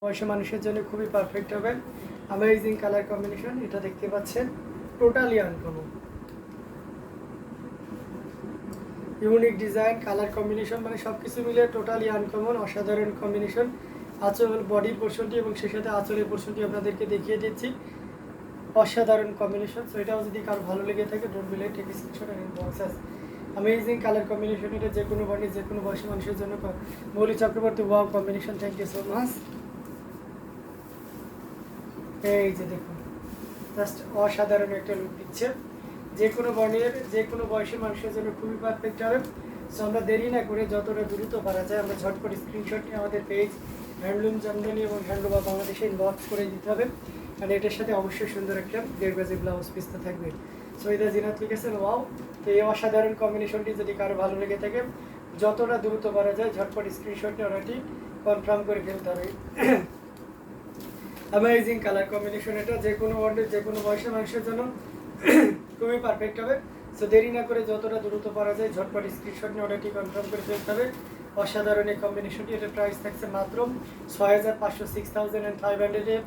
বয়সী মানুষের জন্য খুবই পারফেক্ট হবে। অ্যামেজিং কালার কম্বিনেশন, এটা দেখতে পাচ্ছেন totally uncommon, unique design, colour combination, মানে সব কিছু মিলে টোটালি আনকমন, অসাধারণ কম্বিনেশন। আঁচল বডির পোর্শনটি এবং সেই সাথে আঁচলের পোর্শনটি আপনাদেরকে দেখিয়ে দিচ্ছি, অসাধারণ কম্বিনেশন। সো এটাও যদি কারো ভালো লেগে থাকে don't be late, take screenshot and inbox us. Amazing colour combination, এটা যে কোনো বডি যে কোনো বয়সী মানুষের জন্য। Mouli Chakraborty, wow combination, thank you so much. এই যে দেখুন, জাস্ট অসাধারণ একটা লুক দিচ্ছে, যে কোনো বর্ণের যে কোনো বয়সের মানুষের জন্য খুবই পারফেক্ট হবে। সো আমরা দেরি না করে যতটা দ্রুত পারা যায় আমরা ঝটপট স্ক্রিনশট নিয়ে আমাদের পেজ হ্যান্ডলুম জামদানি এবং হ্যান্ডলুম বা বাংলাদেশে ইনবক্স করে দিতে হবে। আর এটার সাথে অবশ্যই সুন্দর একটা 1.5 গজে ব্লাউজ পিস তো থাকবে। সো এটা জিনাত লিখেছেন ওয়াও। তো এই অসাধারণ কম্বিনেশনটি যদি কারো ভালো লেগে থাকে যতটা দ্রুত পারা যায় ঝটপট স্ক্রিনশট নিয়ে অর্ডারটি কনফার্ম করে ফেলতে হবে। অ্যামেজিং কালার কম্বিনেশন, এটা যে কোনো ওয়ার্ডের যে কোনো বয়সের মানুষের জন্য খুবই পারফেক্ট হবে। সো দেরি না করে যতটা দ্রুত পারা যায় ঝটপট স্ক্রিনশট নিয়ে অর্ডারটি কনফার্ম করে ফেলতে হবে। অসাধারণ এই কম্বিনেশনটি, এটার প্রাইস থাকছে মাত্র 6500, 6500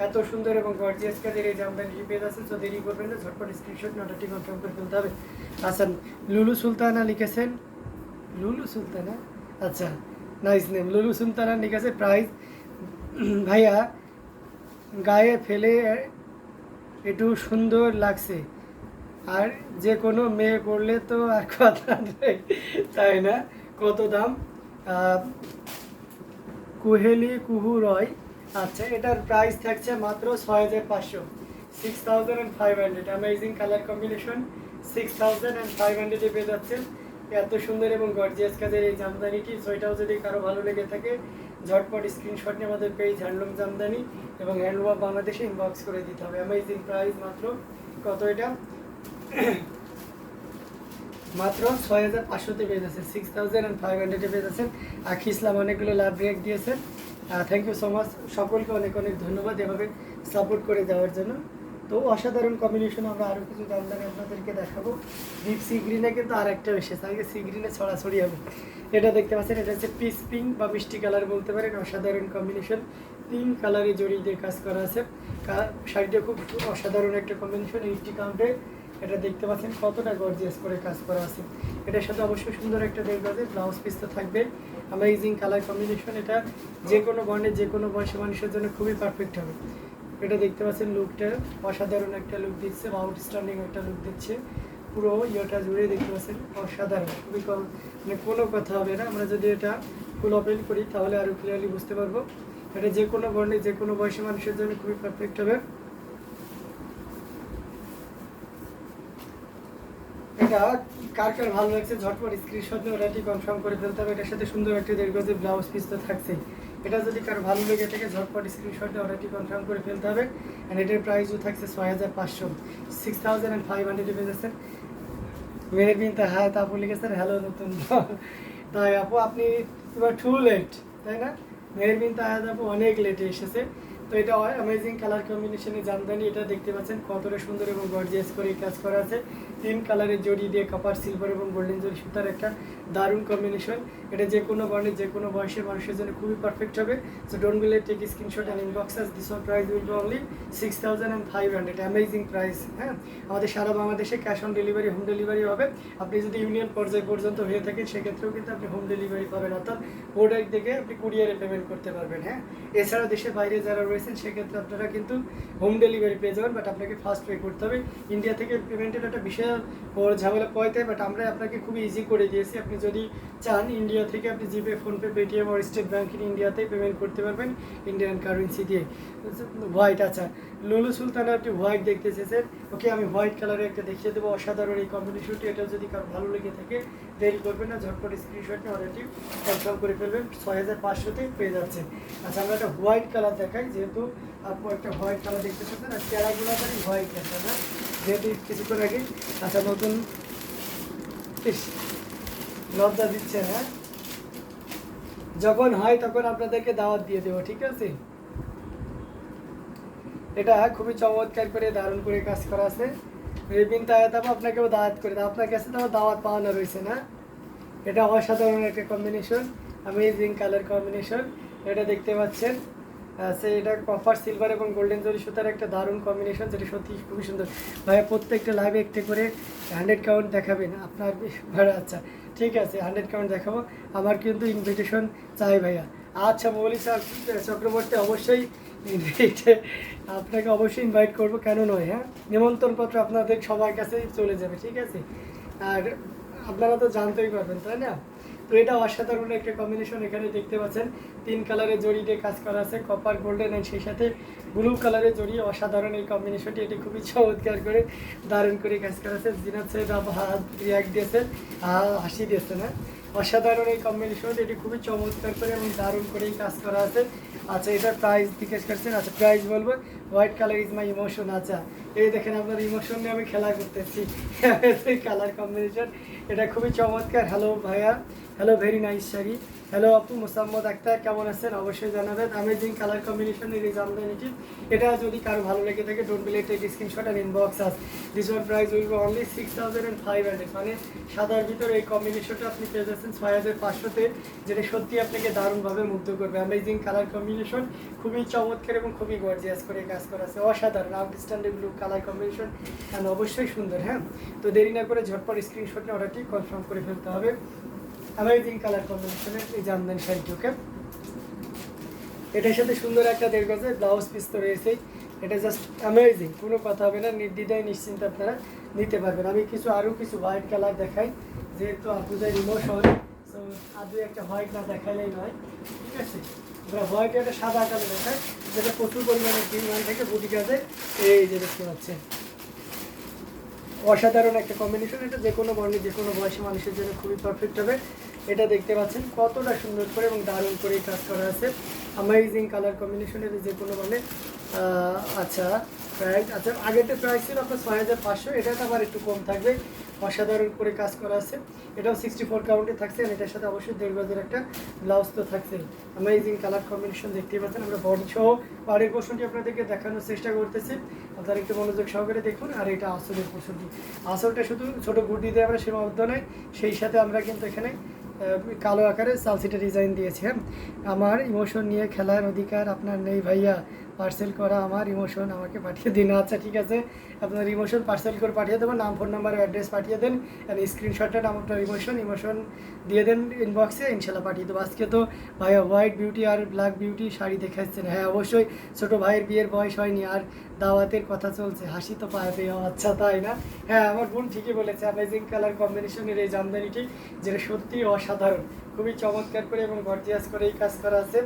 এত সুন্দর এবং গর্জিয়াস কাজের এই জামদানিটি পেয়ে যাচ্ছে। সো দেরি করবেন না, ঝটপট স্ক্রিনশট নিয়ে অর্ডারটি কনফার্ম করে ফেলতে হবে। আচ্ছা, লুলু সুলতানা লিখেছেন, লুলু সুলতানা, আচ্ছা নাইস নেম, লুলু সুলতানা লিখেছে প্রাইস ভাইয়া গায়ে ফেলে একটু সুন্দর লাগছে, আর যে কোনো মেয়ে পড়লে তো আর কথা নেই, তাই না? কত দাম? কুহেলি কুহু রয়, আচ্ছা এটার প্রাইস থাকছে মাত্র 6500, 6500। অ্যামেজিং কালার কম্বিনেশন, 6500 পেয়ে যাচ্ছেন এত সুন্দর এবং গর্জিয়াস কাজের এই জামদানিটি। সো এটাও যদি কারো ভালো লেগে থাকে ঝটপট স্ক্রিনশট নিয়ে আমাদের পেজ হ্যান্ডলুম জামদানি এবং হ্যান্ডলুম অফ বাংলাদেশে ইনবক্স করে দিতে হবে। অ্যামেজিং প্রাইস মাত্র কত এটা? মাত্র 6500 পেয়ে যাচ্ছেন, 6500 পেয়ে যাচ্ছেন। আখি ইসলাম অনেকগুলো লাভ রিয়েক্ট দিয়েছেন, থ্যাংক ইউ সো মাচ। সকলকে অনেক অনেক ধন্যবাদ এভাবে সাপোর্ট করে দেওয়ার জন্য। তো অসাধারণ কম্বিনেশন, আমরা আরও কিছু জামদানি আপনাদেরকে দেখাবো। ডিপ সি গ্রিনে কিন্তু আর একটা এসেছে, আগে সি গ্রিনে ছড়াছড়ি হবে। এটা দেখতে পাচ্ছেন, এটা হচ্ছে পিস পিঙ্ক বা মিষ্টি কালার বলতে পারেন। অসাধারণ কম্বিনেশন, পিঙ্ক কালারে জড়ি দিয়ে কাজ করা আছে। শাড়িটা খুব অসাধারণ একটা কম্বিনেশন, 80 কাউন্টে। এটা দেখতে পাচ্ছেন কতটা গর্জিয়াস করে কাজ করা আছে। এটার সাথে অবশ্যই সুন্দর একটা 1.5 গজের ব্লাউজ পিস তো থাকবে। অ্যামেজিং কালার কম্বিনেশন, এটা যে কোনো বর্ণের যে কোনো বয়সী মানুষের জন্য খুবই পারফেক্ট হবে। এটা দেখতে পাচ্ছেন লুকটা অসাধারণ একটা লুক দিচ্ছে বা আউটস্ট্যান্ডিং একটা লুক দিচ্ছে। পুরো ইয়েটা জুড়ে দেখতে পাচ্ছেন অসাধারণ, খুবই কম, মানে কোনো কথা হবে না। আমরা যদি এটা ফুল ওপেন করি তাহলে আরও ক্লিয়ারলি বুঝতে পারবো। এটা যে কোনো বর্ণের যে কোনো বয়সী মানুষের জন্য খুবই পারফেক্ট হবে। এটা কার কার ভালো লাগছে ঝটপট স্ক্রিনশট নিয়ে অর্ডারটি কনফার্ম করে ফেলতে হবে। এটার সাথে সুন্দর একটা 1.5 গজের ব্লাউজ পিস তো থাকছেই। এটা যদি কার ভালো লেগে থাকে ঝটপট স্ক্রিনশট নিয়ে অর্ডারটি কনফার্ম করে ফেলতে হবে। অ্যান্ড এটার প্রাইসও থাকছে 6500, 6500 পেয়ে যাচ্ছেন। মেহরবিন তা হ্যাঁ, আপু লিখেছেন হ্যালো নতুন, তাই আপু আপনি এবার টু লেট, তাই না? মেহরবিন তা আপু অনেক লেটে এসেছে। তো এটা অ্যামেজিং কালার কম্বিনেশনে জামদানি, এটা দেখতে পাচ্ছেন কতটা সুন্দর এবং গর্জিয়াস করে কাজ করা আছে। 3 কালারের জড়ি দিয়ে কপার, সিলভার এবং গোল্ডেন জড়ি সুতার একটা দারুণ কম্বিনেশন। এটা যে কোনো বর্ণের যে কোনো বয়সের মানুষের জন্য খুবই পারফেক্ট হবে। So don't be late, take screenshot and inbox us. This one price will be only 6500। Amazing price, হ্যাঁ। আমাদের সারা বাংলাদেশে cash on delivery, home delivery হবে। আপনি যদি ইউনিয়ন পর্যায় পর্যন্ত হয়ে থাকেন সেক্ষেত্রেও কিন্তু আপনি হোম ডেলিভারি পাবেন, অর্থাৎ প্রোডাক্ট দেখে আপনি কুরিয়ারে পেমেন্ট করতে পারবেন, হ্যাঁ। এছাড়াও দেশের বাইরে যারা রয়েছেন সেক্ষেত্রে আপনারা কিন্তু হোম ডেলিভারি পেয়ে যাবেন, বাট আপনাকে ফার্স্ট পে করতে হবে। ইন্ডিয়া থেকে পেমেন্টের একটা বিশাল বড় ঝামেলা পড়তে হয়, বাট আমরা আপনাকে খুবই ইজি করে দিয়েছি। আপনি যদি চান ইন্ডিয়া থেকে আপনি জিপে, ফোনপে, পেটিএম আর স্টেট ব্যাঙ্ক ইন ইন্ডিয়াতেই পেমেন্ট করতে পারবেন ইন্ডিয়ান কারেন্সি দিয়ে। হোয়াইট, আচ্ছা লুলু সুলতানা আপনি হোয়াইট দেখতে চেয়েছেন, ওকে আমি হোয়াইট কালারে একটা দেখিয়ে দেবো। অসাধারণ এই কম্বিনেশনটি, এটা যদি কারো ভালো লেগে থাকে দেরি করবেন না, ঝটপট স্ক্রিনশট নিয়ে অর্ডারটি কনফার্ম করে ফেলবেন। 6500তেই পেয়ে যাচ্ছেন। আচ্ছা আমরা একটা হোয়াইট কালার দেখাই, যেহেতু আপনি একটা হোয়াইট কালার দেখতে পাচ্ছেন আর চেহারাগুলো তারই হোয়াইট আছে না, যেহেতু কিছুক্ষণ আগে। আচ্ছা নতুন, লজ্জা দিচ্ছে, হ্যাঁ, যখন হয় তখন আপনাদেরকে দাওয়াত দিয়ে দেবো, ঠিক আছে? এটা খুবই চমৎকার করে দারুণ করে কাজ করা আছে। রেবিন তায়াতাবো আপনাকেও দাওয়াত করে দাও, আপনার কাছে তো দাওয়াত পাওয়ানো রয়েছে না। এটা অসাধারণ একটা কম্বিনেশন, অ্যামেজিং কালার কম্বিনেশন। এটা দেখতে পাচ্ছেন এটা কপার সিলভার এবং গোল্ডেন জরি সুতার একটা দারুণ কম্বিনেশন, যেটা সত্যি খুবই সুন্দর। ভাইয়া প্রত্যেকটা লাইভে একটা করে 100 কাউন্ট দেখাবেন আপনার ভাড়া? আচ্ছা ঠিক আছে, 100 কাউন্ট দেখাবো। আমার কিন্তু ইনভিটেশন চাই ভাইয়া। আচ্ছা মৌলিক চক্রবর্তী, অবশ্যই আপনাকে অবশ্যই ইনভাইট করবো, কেন নয়। হ্যাঁ, নিমন্ত্রণপত্র আপনাদের সবার কাছেই চলে যাবে, ঠিক আছে। আর আপনারা তো জানতেই পারবেন, তাই না? তো এটা অসাধারণ একটা কম্বিনেশন। এখানে দেখতে পাচ্ছেন 3 কালারের জড়ি দিয়ে কাজ করা আছে, কপার, গোল্ডেন অ্যান্ড সেই সাথে ব্লু কালারের জড়ি। অসাধারণ এই কম্বিনেশনটি, এটি খুবই চমৎকার করে দারুণ করে কাজ করা আছে। জিনাত সাহেব হাত রিয়াক্ট দিয়েছেন, হাসি দিয়েছেন। হ্যাঁ, অসাধারণ এই কম্বিনেশন, এটি খুবই চমৎকার করে এবং দারুণ করেই কাজ করা আছে। আচ্ছা এটার প্রাইস জিজ্ঞেস করছেন? আচ্ছা প্রাইস বলবো, white colour is my emotion. আচ্ছা এই দেখেন আপনার ইমোশন নিয়ে আমি খেলা করতেছি, কালার কম্বিনেশন এটা খুবই চমৎকার। হ্যালো ভাইয়া, hello, very nice sari. Hello আপু, মোসাম্মদ আক্তার, কেমন আছেন? অবশ্যই জানাবেন। অ্যামেজিং কালার কম্বিনেশনের এই জামদানিটি, এটা যদি কারো ভালো লেগে থাকে don't be late take screenshot আর inbox us. This one price will be only 6500, মানে সাদার ভিতরে এই কম্বিনেশনটা আপনি পেয়ে যাচ্ছেন 6500-তে, যেটা সত্যি আপনাকে দারুণভাবে মুগ্ধ করবে। অ্যামেজিং কালার কম্বিনেশন, খুবই চমৎকার এবং খুবই গর্জিয়াস করে কাজ করা আছে। অসাধারণ outstanding blue colour combination, and অবশ্যই সুন্দর। হ্যাঁ, তো দেরি না করে ঝটপট স্ক্রিনশট নিয়ে অর্ডারটি কনফার্ম করে ফেলতে হবে। অ্যামেজিং কালার কম্বিনেশনের এই জামদানি শাড়িটি, ওকে। এটার সাথে সুন্দর একটা 1.5 গজের ব্লাউজ পিস তো রয়েছেই। এটা জাস্ট অ্যামেজিং, কোনো কথা হবে না, নির্দ্বিধায় নিশ্চিন্তে আপনারা নিতে পারবেন। আমি আরও কিছু হোয়াইট কালার দেখাই, যেহেতু আপনাদের ইমোশন, সো আদৌ একটা হোয়াইট না দেখাইলেই নয়, ঠিক আছে। আমরা হোয়াইট একটা সাদা কালার দেখাই, যেটা প্রচুর পরিমাণে ডিমান্ড থেকে বুটি কাজে। এই যে দেখতে পাচ্ছেন, অসাধারণ একটা কম্বিনেশন। এটা যে কোনো বর্ণে যে কোনো বয়সী মানুষের জন্য খুবই পারফেক্ট হবে। এটা দেখতে পাচ্ছেন কতটা সুন্দর করে এবং দারুণ করে কাজ করা আছে। অ্যামেজিং কালার কম্বিনেশনের যে কোনো বলে। আচ্ছা প্রাইস, আচ্ছা আগেরটা প্রাইস ছিল আপনার 6500, এটা আবার একটু কম থাকবে। অসাধারণ করে কাজ করা আছে। এটাও 64 কাউন্টে থাকছে, এটার সাথে অবশ্যই 1.5 গজের একটা ব্লাউজ তো থাকছে। অ্যামেজিং কালার কম্বিনেশন দেখতেই পাচ্ছেন। আমরা বডি সহ পাড়ের পোর্শনটি আপনাদেরকে দেখানোর চেষ্টা করতেছি, আপনারা একটু মনোযোগ সহকারে দেখুন। আর এটা আসলের পোর্শনটি, আসলটা শুধু ছোটো গুটি দিয়ে আমরা সীমাবদ্ধ নয়, সেই সাথে আমরা কিন্তু এখানে কালো আকারে সালসিটা ডিজাইন দিয়েছি। হ্যাঁ, আমার ইমোশন নিয়ে খেলার অধিকার আপনার নেই ভাইয়া, পার্সেল করা আমার ইমোশন আমাকে পাঠিয়ে দিন। আচ্ছা ঠিক আছে, আপনার ইমোশন পার্সেল করে পাঠিয়ে দেবেন, নাম, ফোন নাম্বার, অ্যাড্রেস পাঠিয়ে দেন, আর স্ক্রিনশটটা নাম আপনার ইমোশন দিয়ে দেন ইনবক্সে, ইনশাল্লাহ পাঠিয়ে দেবো। আজকে তো ভাইয়া হোয়াইট বিউটি আর ব্ল্যাক বিউটি শাড়ি দেখাচ্ছেন। হ্যাঁ অবশ্যই, ছোটো ভাইয়ের বিয়ের বয়স হয়নি আর দাওয়াতের কথা চলছে, হাসি তো পায়ে পেয়ে। আচ্ছা তাই না? হ্যাঁ আমার বোন ঠিকই বলেছে। অ্যামেজিং কালার কম্বিনেশনের এই জামদানিটি, যেটা সত্যি অসাধারণ, খুবই চমৎকার করে এবং গর্জিয়াস করে এই কাজ করা আছে।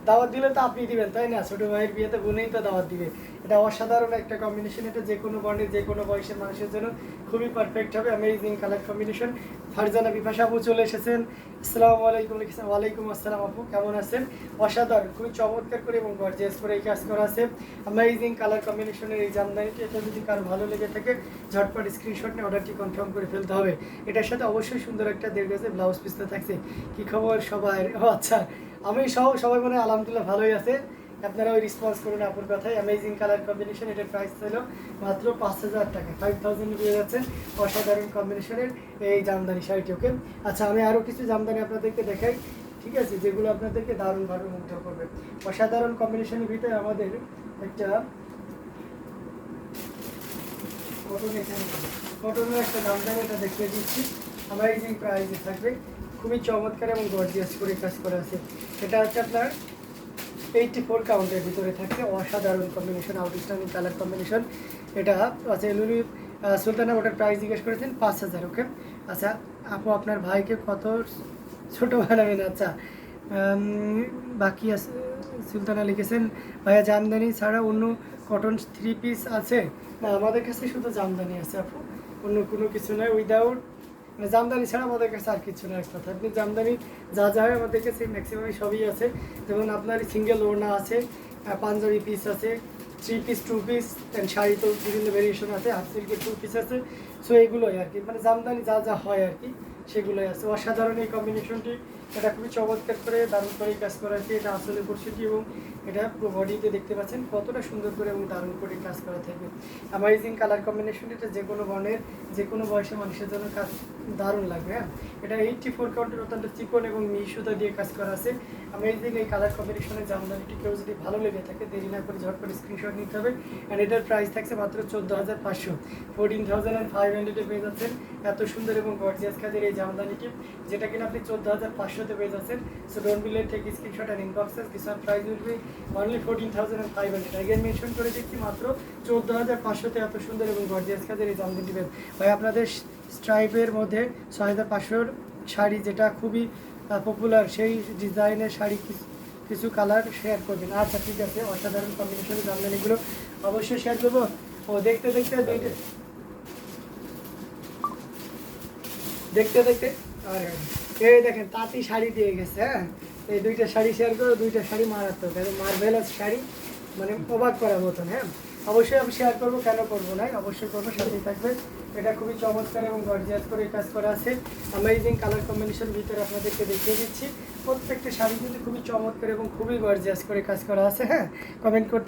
দাওয়াত দিলে তো আপনি দিবেন, তাই না? ছোটো ভাইয়ের বিয়েতে বোনেই তো দাওয়াত দিবে। এটা অসাধারণ একটা কম্বিনেশন, এটা যে কোনো বর্ণের যে কোনো বয়সের মানুষের জন্য খুবই পারফেক্ট হবে। Amazing colour combination. Farzana Bipasha আপু চলে এসেছেন, আসসালামু আলাইকুম লিখেছেন। ওয়ালাইকুম আসসালাম আপু, কেমন আছেন? অসাধারণ, খুবই চমৎকার করে এবং গর্জিয়াস করে এই কাজ করা আছে। অ্যামেজিং কালার কম্বিনেশনের এই জামদানিটি, এটা যদি কারো ভালো লেগে থাকে ঝটপট স্ক্রিনশট নিয়ে অর্ডারটি কনফার্ম করে ফেলতে হবে। এটার সাথে অবশ্যই সুন্দর একটা 1.5 গজের ব্লাউজ পিস তো থাকছে। কী খবর সবাই? ও আচ্ছা, আমি সবাই মনে হয় আলহামদুলিল্লাহ ভালোই আছে। আপনারা ওই রেসপন্স করুন আপুর কথায়। অ্যামেজিং কালার কম্বিনেশন, এটার প্রাইস ছিল মাত্র 5000 টাকা, 5000 পেয়ে যাচ্ছে অসাধারণ কম্বিনেশনের এই জামদানি শাড়িটি, ওকে। আচ্ছা আমি আরও কিছু জামদানি আপনাদেরকে দেখাই, ঠিক আছে, যেগুলো আপনাদেরকে দারুণভাবে মুগ্ধ করবে। অসাধারণ কম্বিনেশনের ভিতরে আমাদের একটা কটনের একটা জামদানি, এটা দেখিয়ে দিচ্ছি। অ্যামেজিং প্রাইসে থাকবে, খুবই চমৎকার এবং গর্জিয়াস করে কাজ করা আছে। এটা হচ্ছে আপনার 84 কাউন্টের ভিতরে থাকছে। অসাধারণ কম্বিনেশন, আউটস্ট্যান্ডিং কালার কম্বিনেশন। এটা আছে লুলি সুলতানা, ওটার প্রাইস জিজ্ঞেস করেছেন 5000, ওকে। আচ্ছা আপু আপনার ভাইকে কত ছোটো বানাবেন? আচ্ছা বাকি আছে, সুলতানা লিখেছেন ভাইয়া জামদানি ছাড়া অন্য কটন 3 পিস আছে? না, আমাদের কাছে শুধু জামদানি আছে আপু, অন্য কোনো কিছু নয়। উইদাউট জামদানি ছাড়া আমাদের কাছে আর কিছু না। এক কথা, আপনি জামদানি যা যা হয় আমাদের কাছে ম্যাক্সিমাম সবই আছে। যেমন আপনার সিঙ্গেল ওড়না আছে, পাঞ্জাবি পিস আছে, 3 পিস, 2 পিস, অ্যান্ড শাড়ি তো বিভিন্ন ভেরিয়েশন আছে, হাফ সিল্কের 2 পিস আছে। সো এগুলোই আর কি, মানে জামদানি যা যা হয় আর কি সেগুলোই আছে। অসাধারণ এই কম্বিনেশনটি, এটা খুবই চমৎকার করে দারুণ করে কাজ করা আছে। এটা আসলে পরিস্থিতি এবং এটা পুরো বডিতে দেখতে পাচ্ছেন কতটা সুন্দর করে এবং দারুণ করে কাজ করা থাকবে। অ্যামেজিং কালার কম্বিনেশন, এটা যে কোনো বর্ণের যে কোনো বয়সের মানুষের জন্য কাজ দারুণ লাগবে। হ্যাঁ, এটা 84 কাউন্টের অত্যন্ত চিকন এবং মিহি সুতা দিয়ে কাজ করা আছে। অ্যামেজিং এই কালার কম্বিনেশনের জামদানিটি কেউ যদি ভালো লেগে থাকে দেরি না করে ঝটপট স্ক্রিনশট নিতে হবে। অ্যান্ড এটার প্রাইস থাকছে মাত্র 14,500, 14,500 পেয়ে যাচ্ছেন এত সুন্দর এবং গর্জিয়াস কাজের এই জামদানিটি, যেটা কিনা আপনি 14,500 পেয়ে যাচ্ছেন। So don't be late, take screenshot and inbox us, this one price will be only 14,500। Again mention করে দিচ্ছি মাত্র 14,500 এত সুন্দর এবং গর্জিয়াস কাজের এই জামদানিটি পেয়ে। ভাই আপনাদের স্ট্রাইপের মধ্যে 6,500 শাড়ি যেটা খুবই পপুলার, সেই ডিজাইনের শাড়ি কিছু কালার শেয়ার করবেন। আচ্ছা ঠিক আছে, অসাধারণ কম্বিনেশনের জামদানিগুলো অবশ্যই শেয়ার করবো। ও দেখতে দেখতে আর এই দেখেন তাঁতি শাড়ি দিয়ে গেছে। হ্যাঁ, এই দুইটা শাড়ি শেয়ার করো, দুইটা শাড়ি মারাত্মক, মার্ভেলাস শাড়ি, মানে অবাক করার মতন। হ্যাঁ, অবশ্যই আমি শেয়ার করবো, কেন করবো না, অবশ্যই করবো, সাথেই থাকবে। এটা খুবই চমৎকার এবং গর্জিয়াস করে কাজ করা আছে। অ্যামেজিং কালার কম্বিনেশন ভিতরে আপনাদেরকে দেখিয়ে দিচ্ছি। প্রত্যেকটা শাড়ি কিন্তু খুবই চমৎকার এবং খুবই গর্জিয়াস করে কাজ করা আছে। হ্যাঁ, কমেন্ট করতে